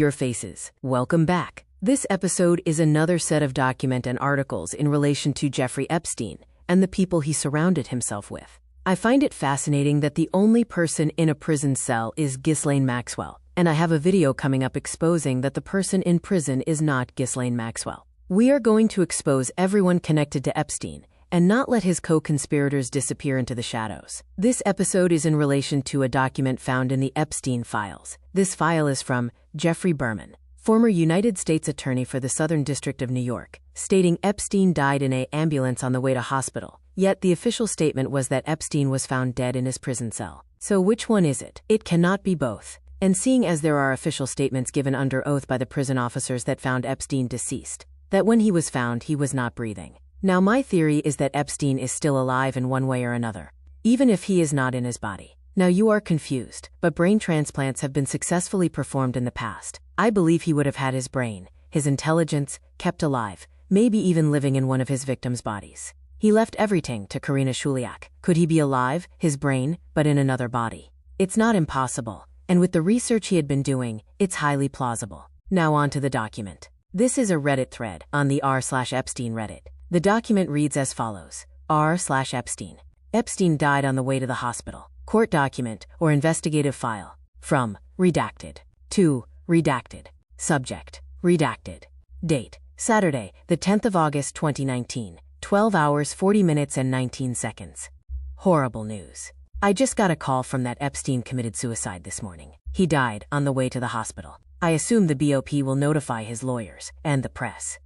Familiar faces, welcome back. This episode is another set of document and articles in relation to Jeffrey Epstein and the people he surrounded himself with. I find it fascinating that the only person in a prison cell is Ghislaine Maxwell, and I have a video coming up exposing that the person in prison is not Ghislaine Maxwell. We are going to expose everyone connected to Epstein and not let his co-conspirators disappear into the shadows. This episode is in relation to a document found in the Epstein files. This file is from Jeffrey Berman, former United States Attorney for the Southern District of New York, stating Epstein died in an ambulance on the way to hospital. Yet the official statement was that Epstein was found dead in his prison cell. So which one is it? It cannot be both. And seeing as there are official statements given under oath by the prison officers that found Epstein deceased, that when he was found he was not breathing. Now my theory is that Epstein is still alive in one way or another, even if he is not in his body. Now you are confused, but brain transplants have been successfully performed in the past. I believe he would have had his brain, his intelligence, kept alive, maybe even living in one of his victims' bodies. He left everything to Karina Shuliak. Could he be alive, his brain, but in another body? It's not impossible, and with the research he had been doing, it's highly plausible. Now on to the document. This is a Reddit thread on the r/Epstein Reddit. The document reads as follows: r/Epstein. Epstein died on the way to the hospital. Court document or investigative file. From redacted to redacted. Subject redacted. Date Saturday, the 10th of August 2019. 12 hours 40 minutes and 19 seconds. Horrible news. I just got a call from that Epstein committed suicide this morning. He died on the way to the hospital. I assume the BOP will notify his lawyers and the press.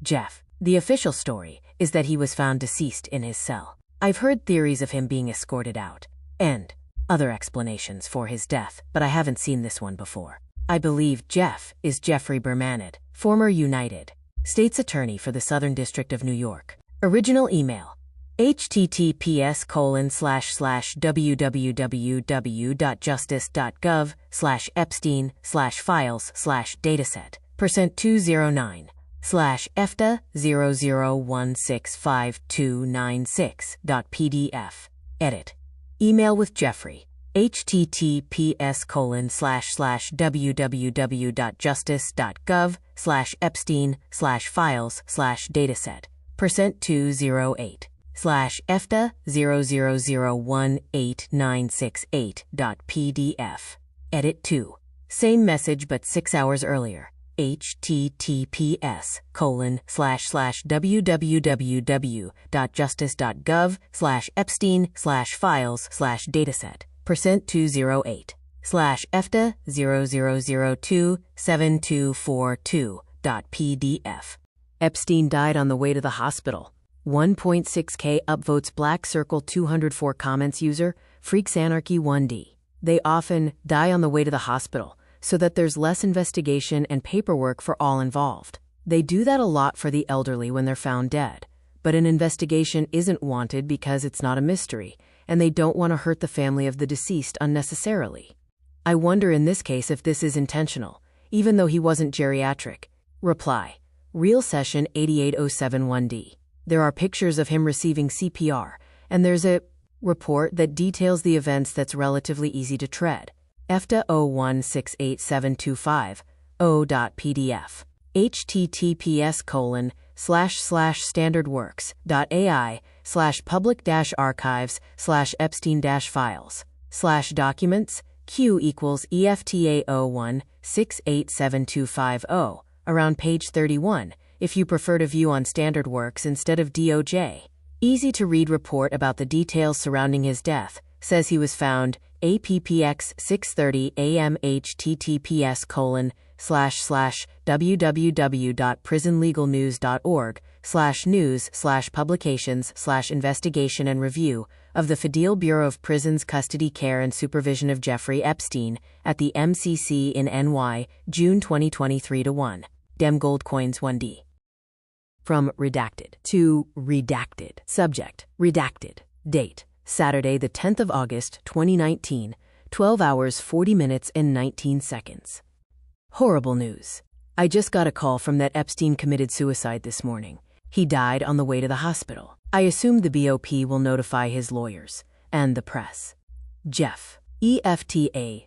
Jeff. The official story is that he was found deceased in his cell. I've heard theories of him being escorted out and other explanations for his death, but I haven't seen this one before. I believe Jeff is Jeffrey Berman, former United States Attorney for the Southern District of New York. Original email: https://www.justice.gov/epstein/files/dataset%209/FTA0065296.pdf. Edit. Email with Jeffrey: https://www.justice.gov/epstein/files/dataset%208/FTA0001896.pdf. Edit 2. Same message but 6 hours earlier. https://www.justice.gov/epstein/files/dataset%208/FTA000207242.pdf. Epstein died on the way to the hospital. 1.6K upvotes. Black Circle 204 comments. User Freaks Anarchy 1D. They often die on the way to the hospital so that there's less investigation and paperwork for all involved. They do that a lot for the elderly when they're found dead, but an investigation isn't wanted because it's not a mystery, and they don't want to hurt the family of the deceased unnecessarily. I wonder in this case if this is intentional, even though he wasn't geriatric. Reply: Real Session 88071D. There are pictures of him receiving CPR, and there's a report that details the events that's relatively easy to tread. EFTA 0168725.0.pdf. https://standardworks.ai/public-archives/epstein-files/documents q equals EFTA 0168725.0 around page 31 if you prefer to view on Standard Works instead of DOJ. Easy to read report about the details surrounding his death. Says he was found APPX 6:30 AM. https://www.prisonlegalnews.org/news/publications/investigation and review of the Federal Bureau of Prisons Custody Care and Supervision of Jeffrey Epstein at the MCC in NY, June 2023 1. Dem Gold Coins 1D. From redacted to redacted. Subject redacted. Date Saturday, the 10th of August 2019. 12 hours 40 minutes and 19 seconds. Horrible news. I just got a call from that Epstein committed suicide this morning. He died on the way to the hospital. I assume the BOP will notify his lawyers and the press. Jeff. EFTA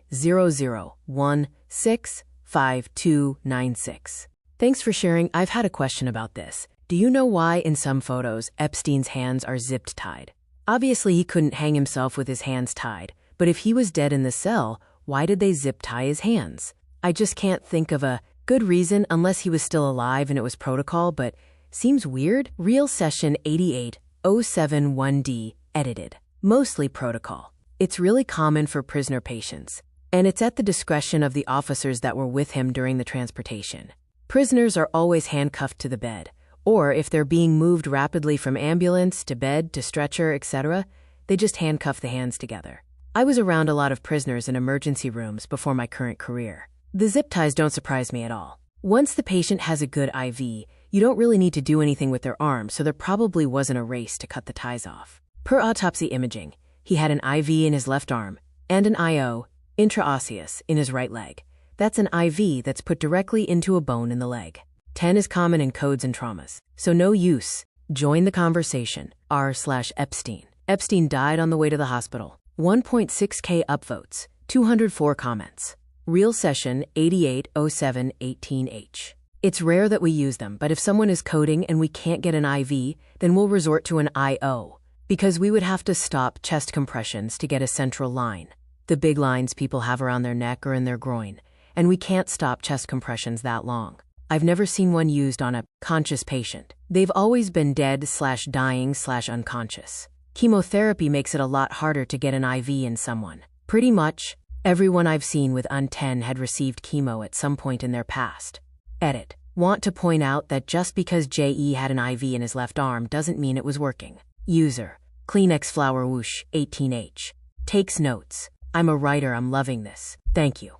5296. Thanks for sharing. I've had a question about this. Do you know why in some photos Epstein's hands are zipped tied? Obviously he couldn't hang himself with his hands tied, but if he was dead in the cell, why did they zip tie his hands? I just can't think of a good reason unless he was still alive and it was protocol, but seems weird. Real session 88071D, edited. Mostly protocol. It's really common for prisoner patients, and it's at the discretion of the officers that were with him during the transportation. Prisoners are always handcuffed to the bed, or if they're being moved rapidly from ambulance to bed to stretcher, etc., they just handcuff the hands together. I was around a lot of prisoners in emergency rooms before my current career. The zip ties don't surprise me at all. Once the patient has a good IV, you don't really need to do anything with their arm, so there probably wasn't a race to cut the ties off. Per autopsy imaging, he had an IV in his left arm and an IO, intraosseous, in his right leg. That's an IV that's put directly into a bone in the leg. 10 is common in codes and traumas, so no use. Join the conversation. r/Epstein. Epstein died on the way to the hospital. 1.6K upvotes, 204 comments. Real session 880718H. It's rare that we use them, but if someone is coding and we can't get an IV, then we'll resort to an IO, because we would have to stop chest compressions to get a central line, the big lines people have around their neck or in their groin, and we can't stop chest compressions that long. I've never seen one used on a conscious patient. They've always been dead/dying/unconscious. Chemotherapy makes it a lot harder to get an IV in someone. Pretty much everyone I've seen with UN-10 had received chemo at some point in their past. Edit. Want to point out that just because JE had an IV in his left arm doesn't mean it was working. User. Kleenex Flower Whoosh, 18H. Takes notes. I'm a writer, I'm loving this. Thank you.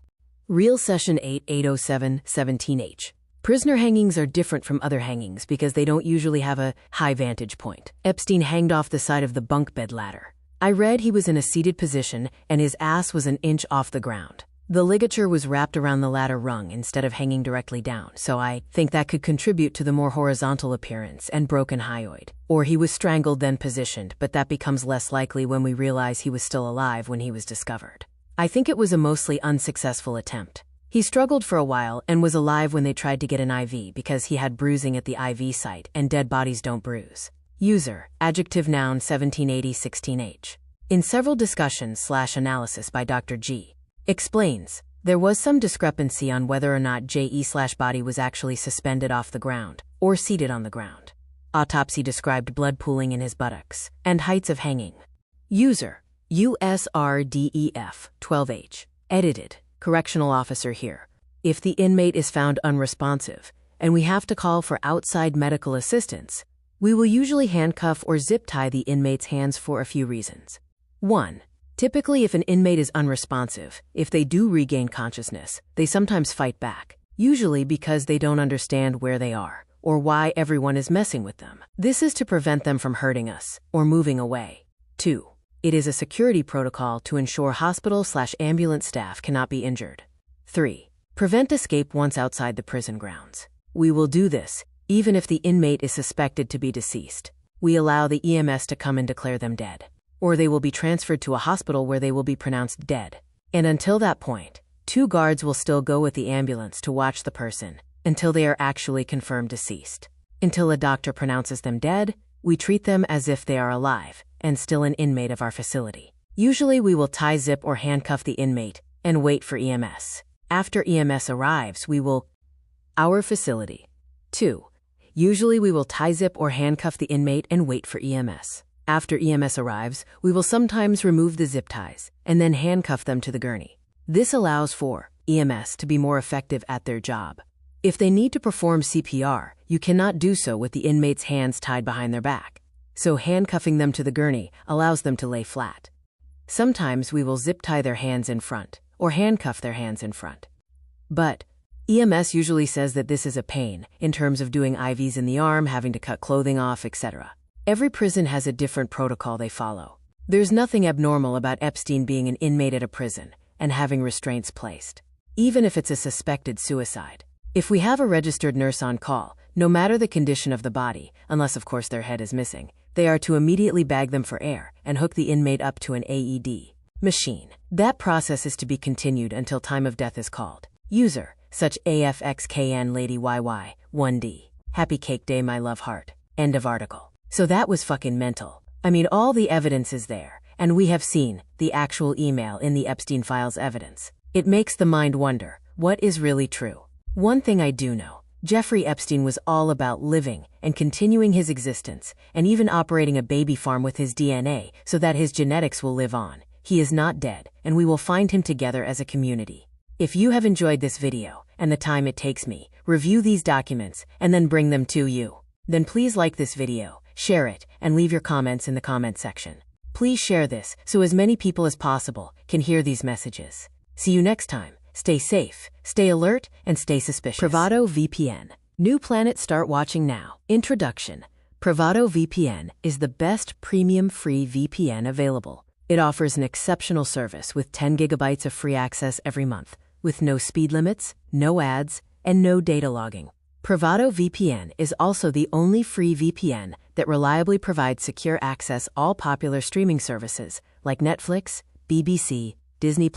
Real session 880717H. Prisoner hangings are different from other hangings because they don't usually have a high vantage point. Epstein hanged off the side of the bunk bed ladder. I read he was in a seated position and his ass was an inch off the ground. The ligature was wrapped around the ladder rung instead of hanging directly down, so I think that could contribute to the more horizontal appearance and broken hyoid. Or he was strangled then positioned, but that becomes less likely when we realize he was still alive when he was discovered. I think it was a mostly unsuccessful attempt. He struggled for a while and was alive when they tried to get an IV because he had bruising at the IV site and dead bodies don't bruise. User, adjective noun 178016H. In several discussions/analysis by Dr. G. Explains, there was some discrepancy on whether or not JE/body was actually suspended off the ground or seated on the ground. Autopsy described blood pooling in his buttocks and heights of hanging. User, USRDEF 12H. Edited. Correctional officer here. If the inmate is found unresponsive and we have to call for outside medical assistance, we will usually handcuff or zip tie the inmate's hands for a few reasons. 1. Typically, if an inmate is unresponsive, if they do regain consciousness, they sometimes fight back, usually because they don't understand where they are or why everyone is messing with them. This is to prevent them from hurting us or moving away. 2. It is a security protocol to ensure hospital/ambulance staff cannot be injured. 3. Prevent escape once outside the prison grounds. We will do this even if the inmate is suspected to be deceased. We allow the EMS to come and declare them dead, or they will be transferred to a hospital where they will be pronounced dead. And until that point, 2 guards will still go with the ambulance to watch the person until they are actually confirmed deceased. Until a doctor pronounces them dead, we treat them as if they are alive and still an inmate of our facility. Usually we will tie, zip, or handcuff the inmate and wait for EMS. After EMS arrives, we will our facility. 2. Usually we will tie, zip, or handcuff the inmate and wait for EMS. After EMS arrives, we will sometimes remove the zip ties and then handcuff them to the gurney. This allows for EMS to be more effective at their job. If they need to perform CPR, you cannot do so with the inmate's hands tied behind their back, so handcuffing them to the gurney allows them to lay flat. Sometimes we will zip tie their hands in front or handcuff their hands in front. But EMS usually says that this is a pain in terms of doing IVs in the arm, having to cut clothing off, etc. Every prison has a different protocol they follow. There's nothing abnormal about Epstein being an inmate at a prison and having restraints placed, even if it's a suspected suicide. If we have a registered nurse on call, no matter the condition of the body, unless of course their head is missing, they are to immediately bag them for air and hook the inmate up to an AED machine. That process is to be continued until time of death is called. User, such AFXKN Lady YY, 1D. Happy cake day my love heart. End of article. So that was fucking mental. I mean, all the evidence is there, and we have seen the actual email in the Epstein files evidence. It makes the mind wonder, what is really true? One thing I do know, Jeffrey Epstein was all about living and continuing his existence, and even operating a baby farm with his DNA so that his genetics will live on. He is not dead, and we will find him together as a community. If you have enjoyed this video, and the time it takes me, review these documents, and then bring them to you, then please like this video, share it, and leave your comments in the comment section. Please share this so as many people as possible can hear these messages. See you next time. Stay safe, stay alert, and stay suspicious. Privado VPN. New planet start watching now. Introduction. Privado VPN is the best premium free VPN available. It offers an exceptional service with 10 gigabytes of free access every month, with no speed limits, no ads, and no data logging. Privado VPN is also the only free VPN that reliably provides secure access all popular streaming services like Netflix, BBC, Disney+,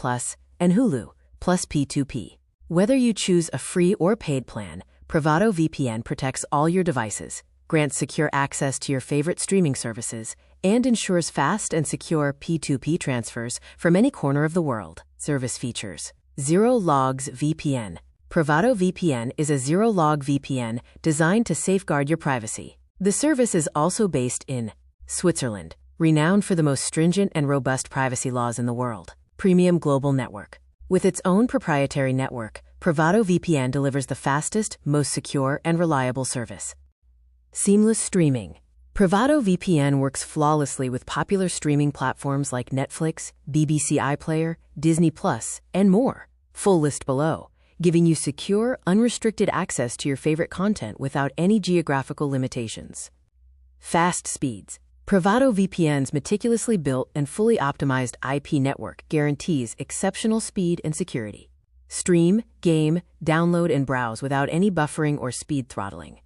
and Hulu, plus P2P. Whether you choose a free or paid plan, Privado VPN protects all your devices, grants secure access to your favorite streaming services, and ensures fast and secure P2P transfers from any corner of the world. Service features. Zero Logs VPN. Privado VPN is a zero-log VPN designed to safeguard your privacy. The service is also based in Switzerland, renowned for the most stringent and robust privacy laws in the world. Premium Global Network. With its own proprietary network, Privado VPN delivers the fastest, most secure, and reliable service. Seamless streaming. Privado VPN works flawlessly with popular streaming platforms like Netflix, BBC iPlayer, Disney+, and more. Full list below, giving you secure, unrestricted access to your favorite content without any geographical limitations. Fast speeds. Privado VPN's meticulously built and fully optimized IP network guarantees exceptional speed and security. Stream, game, download, and browse without any buffering or speed throttling.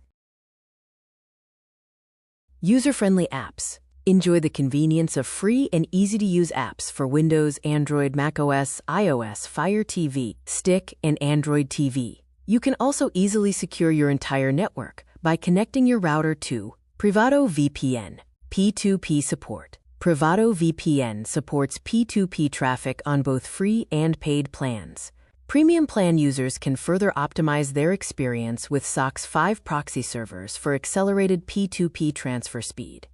User-friendly apps. Enjoy the convenience of free and easy-to-use apps for Windows, Android, macOS, iOS, Fire TV, Stick, and Android TV. You can also easily secure your entire network by connecting your router to Privado VPN. P2P support. Privado VPN supports P2P traffic on both free and paid plans. Premium plan users can further optimize their experience with SOC's 5 proxy servers for accelerated P2P transfer speed.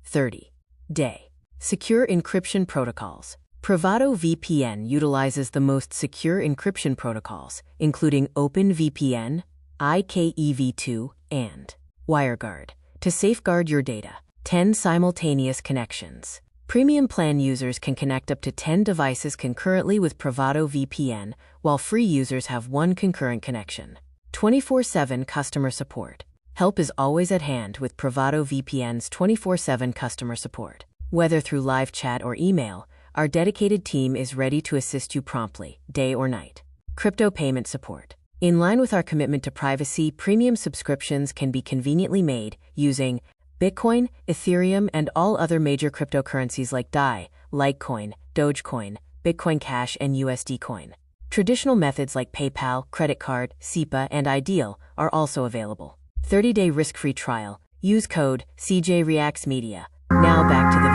30-day. Secure encryption protocols. Privado VPN utilizes the most secure encryption protocols, including OpenVPN, IKEv2, and WireGuard, to safeguard your data. 10 simultaneous connections. Premium plan users can connect up to 10 devices concurrently with Privado VPN, while free users have 1 concurrent connection. 24/7 customer support. Help is always at hand with Privado VPN's 24/7 customer support. Whether through live chat or email, our dedicated team is ready to assist you promptly, day or night. Crypto payment support. In line with our commitment to privacy, premium subscriptions can be conveniently made using Bitcoin, Ethereum, and all other major cryptocurrencies like DAI, Litecoin, Dogecoin, Bitcoin Cash, and USD Coin. Traditional methods like PayPal, credit card, SEPA, and Ideal are also available. 30-day risk-free trial. Use code CeeJay Reacts Media. Now back to the